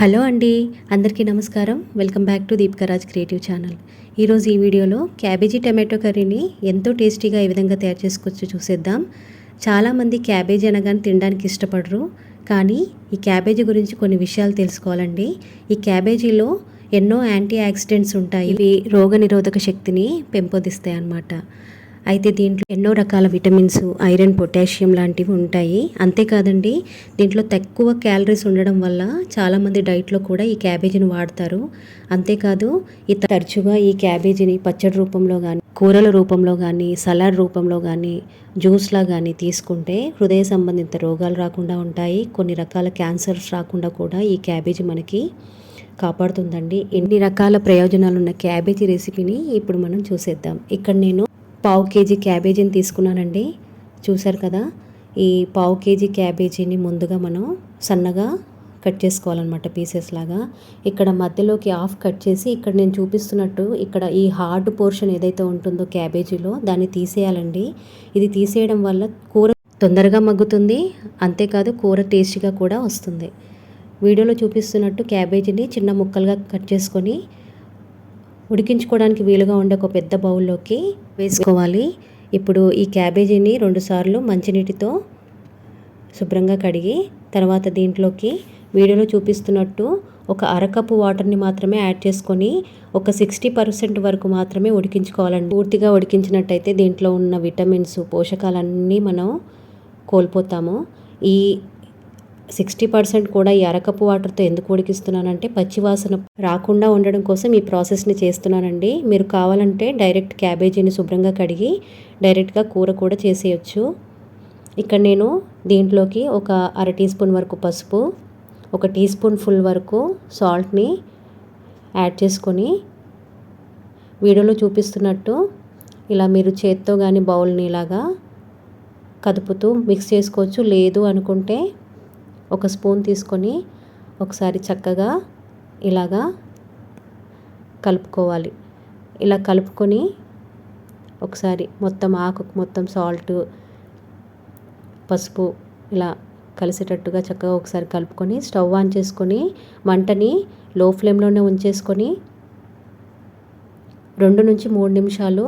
Hello అండి, అందరికీ నమస్కారం. Welcome back to Deepika creative channel. ఈరోజు ఈ వీడియోలో క్యాబేజీ టమాటో కర్రీని ఎంతో టేస్టీగా ఏ విధంగా తయారు చేసుకోవచ్చో చూసేద్దాం. చాలామంది క్యాబేజీ అనగానే తినడానికి ఇష్టపడరు, కానీ ఈ క్యాబేజీ గురించి కొన్ని విషయాలు తెలుసుకోవాలండి. ఈ క్యాబేజీలో ఎన్నో యాంటీ ఆక్సిడెంట్స్ ఉంటాయి. ఇవి రోగనిరోధక శక్తిని పెంపొందిస్తాయి అన్నమాట. అయితే దీంట్లో ఎన్నో రకాల విటమిన్స్, ఐరన్, పొటాషియం లాంటివి ఉంటాయి. అంతేకాదండి, దీంట్లో తక్కువ క్యాలరీస్ ఉండడం వల్ల చాలామంది డైట్లో కూడా ఈ క్యాబేజీని వాడతారు. అంతేకాదు, తరచుగా ఈ క్యాబేజీని పచ్చడి రూపంలో కానీ, కూరల రూపంలో కానీ, సలాడ్ రూపంలో కానీ, జ్యూస్లా కానీ తీసుకుంటే హృదయ సంబంధిత రోగాలు రాకుండా ఉంటాయి. కొన్ని రకాల క్యాన్సర్స్ రాకుండా కూడా ఈ క్యాబేజీ మనకి కాపాడుతుందండి. ఎన్ని రకాల ప్రయోజనాలు ఉన్న క్యాబేజీ రెసిపీని ఇప్పుడు మనం చూసేద్దాం. ఇక్కడ నేను పావు కేజీ క్యాబేజీని తీసుకున్నానండి. చూసారు కదా, ఈ పావు కేజీ క్యాబేజీని ముందుగా మనం సన్నగా కట్ చేసుకోవాలన్నమాట, పీసెస్ లాగా. ఇక్కడ మధ్యలోకి హాఫ్ కట్ చేసి, ఇక్కడ నేను చూపిస్తున్నట్టు ఇక్కడ ఈ హార్డ్ పోర్షన్ ఏదైతే ఉంటుందో క్యాబేజీలో దాన్ని తీసేయాలండి. ఇది తీసేయడం వల్ల కూర తొందరగా మగ్గుతుంది, అంతేకాదు కూర టేస్టీగా కూడా వస్తుంది. వీడియోలో చూపిస్తున్నట్టు క్యాబేజీని చిన్న ముక్కలుగా కట్ చేసుకొని ఉడికించుకోవడానికి వీలుగా ఉండే ఒక పెద్ద బౌల్లోకి వేసుకోవాలి. ఇప్పుడు ఈ క్యాబేజీని 2 సార్లు మంచినీటితో శుభ్రంగా కడిగి తర్వాత దీంట్లోకి వీడియోలో చూపిస్తున్నట్టు ఒక అరకప్పు వాటర్ని మాత్రమే యాడ్ చేసుకొని ఒక 60% వరకు మాత్రమే ఉడికించుకోవాలండి. పూర్తిగా ఉడికించినట్టయితే దీంట్లో ఉన్న విటమిన్స్, పోషకాలన్నీ మనం కోల్పోతాము. ఈ 60% కూడా ఈ అరకప్పు వాటర్తో ఎందుకు ఉడికిస్తున్నానంటే పచ్చివాసన రాకుండా ఉండడం కోసం ఈ ప్రాసెస్ని చేస్తున్నానండి. మీరు కావాలంటే డైరెక్ట్ క్యాబేజీని శుభ్రంగా కడిగి డైరెక్ట్గా కూర కూడా చేసేయచ్చు. ఇక్కడ నేను దీంట్లోకి ఒక 1/2 టీ స్పూన్ వరకు పసుపు, 1 టీ స్పూన్ ఫుల్ వరకు సాల్ట్ని యాడ్ చేసుకొని వీడియోలో చూపిస్తున్నట్టు ఇలా మీరు చేత్తో కానీ బౌల్ని ఇలాగా కదుపుతూ మిక్స్ చేసుకోవచ్చు. లేదు అనుకుంటే ఒక స్పూన్ తీసుకొని ఒకసారి చక్కగా ఇలాగా కలుపుకోవాలి. ఇలా కలుపుకొని ఒకసారి మొత్తం ఆకుకు మొత్తం సాల్ట్, పసుపు ఇలా కలిసేటట్టుగా చక్కగా ఒకసారి కలుపుకొని స్టవ్ ఆన్ చేసుకొని మంటని లో ఫ్లేమ్లోనే ఉంచేసుకొని 2 నుంచి 3 నిమిషాలు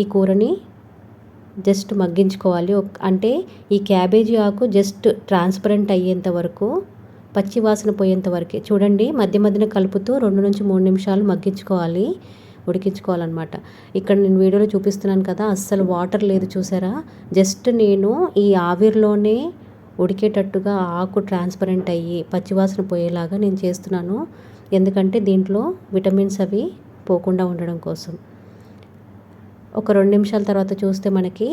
ఈ కూరని జస్ట్ మగ్గించుకోవాలి. అంటే ఈ క్యాబేజీ ఆకు జస్ట్ ట్రాన్స్పరెంట్ అయ్యేంత వరకు, పచ్చి వాసన పోయేంత వరకే. చూడండి, మధ్య మధ్యన కలుపుతూ 2 నుంచి 3 నిమిషాలు మగ్గించుకోవాలి, ఉడికించుకోవాలన్నమాట. ఇక్కడ నేను వీడియోలో చూపిస్తున్నాను కదా, అస్సలు వాటర్ లేదు చూసారా. జస్ట్ నేను ఈ ఆవిరిలోనే ఉడికేటట్టుగా ఆకు ట్రాన్స్పరెంట్ అయ్యి పచ్చివాసన పోయేలాగా నేను చేస్తున్నాను. ఎందుకంటే దీంట్లో విటమిన్స్ అవి పోకుండా ఉండడం కోసం. ఒక 2 నిమిషాల తర్వాత చూస్తే మనకి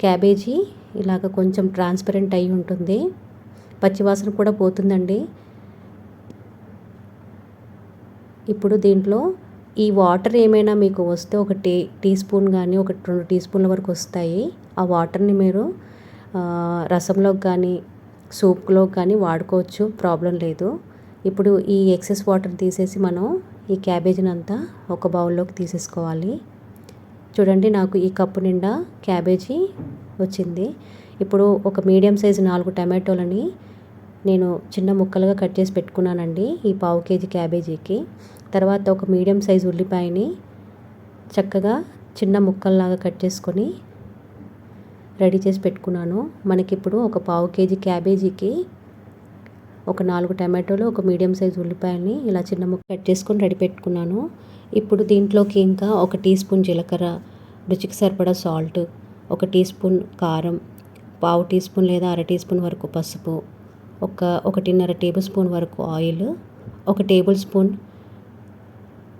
క్యాబేజీ ఇలాగ కొంచెం ట్రాన్స్పరెంట్ అయి ఉంటుంది, పచ్చివాసన కూడా పోతుందండి. ఇప్పుడు దీంట్లో ఈ వాటర్ ఏమైనా మీకు వస్తే ఒక టీ స్పూన్ కానీ 2 టీ స్పూన్ల వరకు వస్తాయి. ఆ వాటర్ని మీరు రసంలోకి కానీ సూప్లోకి కానీ వాడుకోవచ్చు, ప్రాబ్లం లేదు. ఇప్పుడు ఈ ఎక్సెస్ వాటర్ తీసేసి మనం ఈ క్యాబేజీని అంతా ఒక బౌల్లోకి తీసేసుకోవాలి. చూడండి, నాకు ఈ కప్పు నిండా క్యాబేజీ వచ్చింది. ఇప్పుడు ఒక మీడియం సైజు 4 టమాటోలని నేను చిన్న ముక్కలుగా కట్ చేసి పెట్టుకున్నానండి ఈ పావు కేజీ క్యాబేజీకి. తర్వాత ఒక మీడియం సైజు ఉల్లిపాయని చక్కగా చిన్న ముక్కల్లాగా కట్ చేసుకొని రెడీ చేసి పెట్టుకున్నాను. మనకిప్పుడు ఒక పావు కేజీ క్యాబేజీకి ఒక 4 టమాటోలు, ఒక మీడియం సైజు ఉల్లిపాయని ఇలా చిన్న ముక్క కట్ చేసుకొని రెడీ పెట్టుకున్నాను. ఇప్పుడు దీంట్లోకి ఇంకా 1 టీ స్పూన్ జీలకర్ర, రుచికి సరిపడా సాల్ట్, 1 టీ స్పూన్ కారం, పావు టీ స్పూన్ లేదా 1/2 టీ స్పూన్ వరకు పసుపు, 1.5 టేబుల్ స్పూన్ వరకు ఆయిల్, 1 టేబుల్ స్పూన్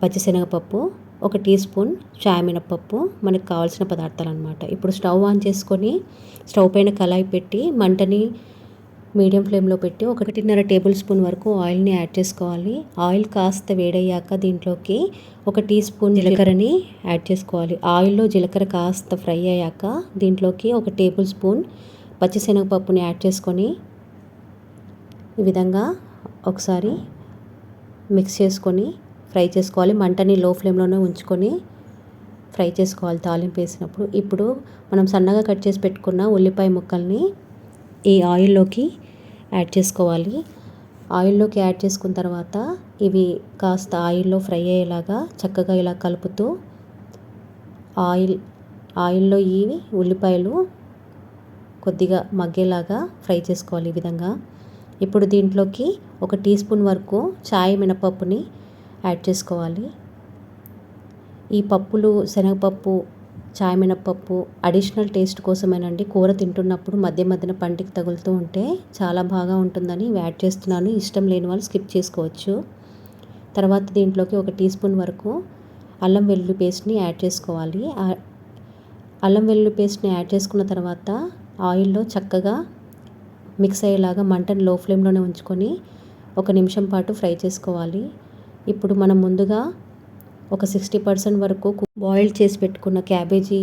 పచ్చిశనగపప్పు, 1 టీ స్పూన్ చాయమినపప్పు, మనకు కావాల్సిన పదార్థాలు అన్నమాట. ఇప్పుడు స్టవ్ ఆన్ చేసుకొని స్టవ్ పైన కళాయి పెట్టి మంటని మీడియం ఫ్లేమ్లో పెట్టి 1.5 టేబుల్ స్పూన్ వరకు ఆయిల్ని యాడ్ చేసుకోవాలి. ఆయిల్ కాస్త వేడయ్యాక దీంట్లోకి 1 టీ స్పూన్ జీలకర్రని యాడ్ చేసుకోవాలి. ఆయిల్లో జీలకర్ర కాస్త ఫ్రై అయ్యాక దీంట్లోకి 1 టేబుల్ స్పూన్ పచ్చిశనగపప్పుని యాడ్ చేసుకొని ఈ విధంగా ఒకసారి మిక్స్ చేసుకొని ఫ్రై చేసుకోవాలి. మంటని లో ఫ్లేమ్లోనే ఉంచుకొని ఫ్రై చేసుకోవాలి తాలింపు వేసినప్పుడు. ఇప్పుడు మనం సన్నగా కట్ చేసి పెట్టుకున్న ఉల్లిపాయ ముక్కల్ని ఈ ఆయిల్లోకి యాడ్ చేసుకోవాలి. ఆయిల్లోకి యాడ్ చేసుకున్న తర్వాత ఇవి కాస్త ఆయిల్లో ఫ్రై అయ్యేలాగా చక్కగా ఇలా కలుపుతూ ఆయిల్లో ఈ ఉల్లిపాయలు కొద్దిగా మగ్గేలాగా ఫ్రై చేసుకోవాలి ఈ విధంగా. ఇప్పుడు దీంట్లోకి 1 టీ స్పూన్ వరకు చాయ్ మినపప్పుని యాడ్ చేసుకోవాలి. ఈ పప్పులు శనగపప్పు, చాయ్ మినపప్పు అడిషనల్ టేస్ట్ కోసమేనండి. కూర తింటున్నప్పుడు మధ్య మధ్యన పంటికి తగులుతూ ఉంటే చాలా బాగా ఉంటుందని యాడ్ చేస్తున్నాను. ఇష్టం లేని వాళ్ళు స్కిప్ చేసుకోవచ్చు. తర్వాత దీంట్లోకి 1 టీ స్పూన్ వరకు అల్లం వెల్లుల్లి పేస్ట్ని యాడ్ చేసుకోవాలి. అల్లం వెల్లుల్లి పేస్ట్ని యాడ్ చేసుకున్న తర్వాత ఆయిల్లో చక్కగా మిక్స్ అయ్యేలాగా మంటను లో ఫ్లేమ్లోనే ఉంచుకొని 1 నిమిషం పాటు ఫ్రై చేసుకోవాలి. ఇప్పుడు మనం ముందుగా ఒక 60% వరకు బాయిల్ చేసి పెట్టుకున్న క్యాబేజీ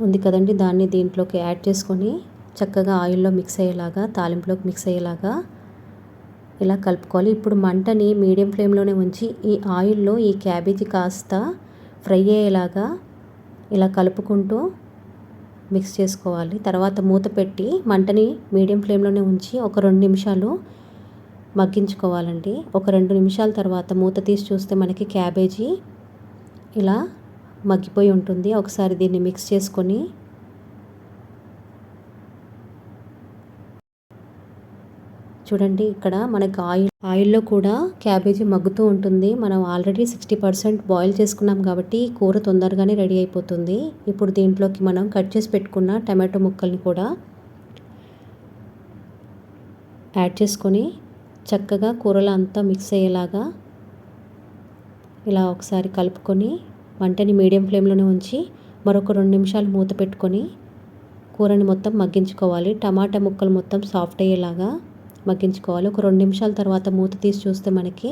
ఉంది కదండి, దాన్ని దీంట్లోకి యాడ్ చేసుకొని చక్కగా ఆయిల్లో మిక్స్ అయ్యేలాగా, తాలింపులోకి మిక్స్ అయ్యేలాగా ఇలా కలుపుకోవాలి. ఇప్పుడు మంటని మీడియం ఫ్లేమ్లోనే ఉంచి ఈ ఆయిల్లో ఈ క్యాబేజీ కాస్త ఫ్రై అయ్యేలాగా ఇలా కలుపుకుంటూ మిక్స్ చేసుకోవాలి. తర్వాత మూత పెట్టి మంటని మీడియం ఫ్లేమ్లోనే ఉంచి ఒక 2 నిమిషాలు మగ్గించుకోవాలండి. ఒక 2 నిమిషాల తర్వాత మూత తీసి చూస్తే మనకి క్యాబేజీ ఇలా మగ్గిపోయి ఉంటుంది. ఒకసారి దీన్ని మిక్స్ చేసుకొని చూడండి, ఇక్కడ మనకు ఆయిల్లో కూడా క్యాబేజీ మగ్గుతూ ఉంటుంది. మనం ఆల్రెడీ 60% బాయిల్ చేసుకున్నాం కాబట్టి కూర తొందరగానే రెడీ అయిపోతుంది. ఇప్పుడు దీంట్లోకి మనం కట్ చేసి పెట్టుకున్న టమాటో ముక్కల్ని కూడా యాడ్ చేసుకొని చక్కగా కూరలో అంతా మిక్స్ అయ్యేలాగా ఇలా ఒకసారి కలుపుకొని మంటని మీడియం ఫ్లేమ్లోనే ఉంచి మరొక 2 నిమిషాలు మూత పెట్టుకొని కూరని మొత్తం మగ్గించుకోవాలి. టమాటా ముక్కలు మొత్తం సాఫ్ట్ అయ్యేలాగా మగ్గించుకోవాలి. ఒక 2 నిమిషాల తర్వాత మూత తీసి చూస్తే మనకి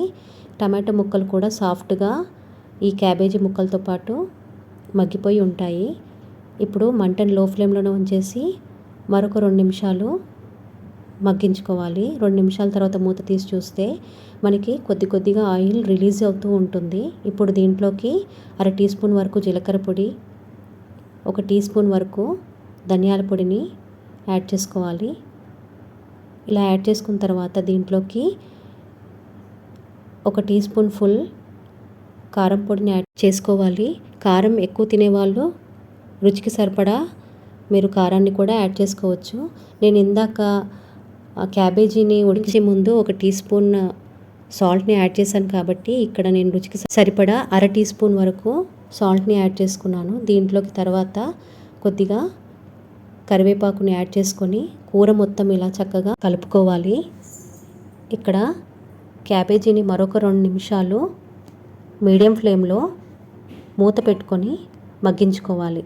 టమాటో ముక్కలు కూడా సాఫ్ట్గా ఈ క్యాబేజీ ముక్కలతో పాటు మగ్గిపోయి ఉంటాయి. ఇప్పుడు మంటను లో ఫ్లేమ్లోనే ఉంచేసి మరొక 2 నిమిషాలు మగ్గించుకోవాలి. 2 నిమిషాల తర్వాత మూత తీసి చూస్తే మనకి కొద్దిగా ఆయిల్ రిలీజ్ అవుతూ ఉంటుంది. ఇప్పుడు దీంట్లోకి 1/2 టీ స్పూన్ వరకు జీలకర్ర పొడి, 1 టీ స్పూన్ వరకు ధనియాల పొడిని యాడ్ చేసుకోవాలి. ఇలా యాడ్ చేసుకున్న తర్వాత దీంట్లోకి 1 టీ స్పూన్ ఫుల్ కారం పొడిని యాడ్ చేసుకోవాలి. కారం ఎక్కువ తినేవాళ్ళు రుచికి సరిపడా మీరు కారాన్ని కూడా యాడ్ చేసుకోవచ్చు. నేను ఇందాక క్యాబేజీని ఉడికించే ముందు 1 టీ స్పూన్ సాల్ట్ని యాడ్ చేశాను కాబట్టి ఇక్కడ నేను రుచికి సరిపడా 1/2 టీ స్పూన్ వరకు సాల్ట్ని యాడ్ చేసుకున్నాను. దీంట్లోకి తర్వాత కొద్దిగా కరివేపాకుని యాడ్ చేసుకొని కూర మొత్తం ఇలా చక్కగా కలుపుకోవాలి. ఇక్కడ క్యాబేజీని మరొక 2 నిమిషాలు మీడియం ఫ్లేమ్లో మూత పెట్టుకొని మగ్గించుకోవాలి.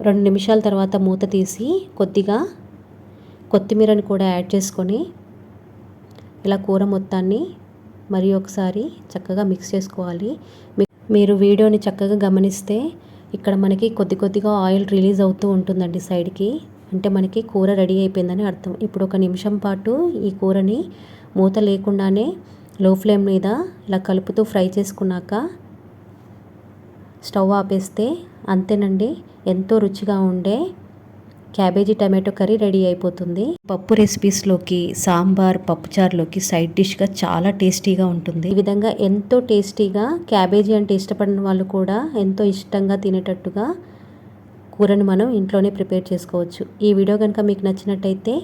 2 నిమిషాల తర్వాత మూత తీసి కొద్దిగా కొత్తిమీరని కూడా యాడ్ చేసుకొని ఇలా కూర మొత్తాన్ని మరి ఒకసారి చక్కగా మిక్స్ చేసుకోవాలి. మీరు వీడియోని చక్కగా గమనిస్తే ఇక్కడ మనకి కొద్దిగా ఆయిల్ రిలీజ్ అవుతూ ఉంటుందండి సైడ్కి, అంటే మనకి కూర రెడీ అయిపోయిందని అర్థం. ఇప్పుడు 1 నిమిషం పాటు ఈ కూరని మూత లేకుండానే లో ఫ్లేమ్ మీద ఇలా కలుపుతూ ఫ్రై చేసుకున్నాక స్టవ్ ఆపేస్తే అంతేనండి, ఎంతో రుచిగా ఉండే క్యాబేజీ టమాటో కర్రీ రెడీ అయిపోతుంది. పప్పు రెసిపీస్లోకి, సాంబార్, పప్పుచారులోకి సైడ్ డిష్గా చాలా టేస్టీగా ఉంటుంది. ఈ విధంగా ఎంతో టేస్టీగా క్యాబేజీ అంటే ఇష్టపడిన వాళ్ళు కూడా ఎంతో ఇష్టంగా తినేటట్టుగా కూరను మనం ఇంట్లోనే ప్రిపేర్ చేసుకోవచ్చు. ఈ వీడియో కనుక మీకు నచ్చినట్టయితే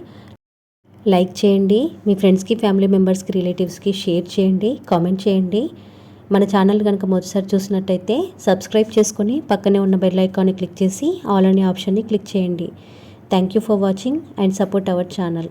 లైక్ చేయండి, మీ ఫ్రెండ్స్కి, ఫ్యామిలీ మెంబర్స్కి, రిలేటివ్స్కి షేర్ చేయండి, కామెంట్ చేయండి. మన ఛానల్ కనుక మొదటిసారి చూసినట్టయితే సబ్స్క్రైబ్ చేసుకొని పక్కనే ఉన్న బెల్ ఐకాన్ని క్లిక్ చేసి ఆల్ అనే ఆప్షన్ని క్లిక్ చేయండి. Thank you for watching and support our channel.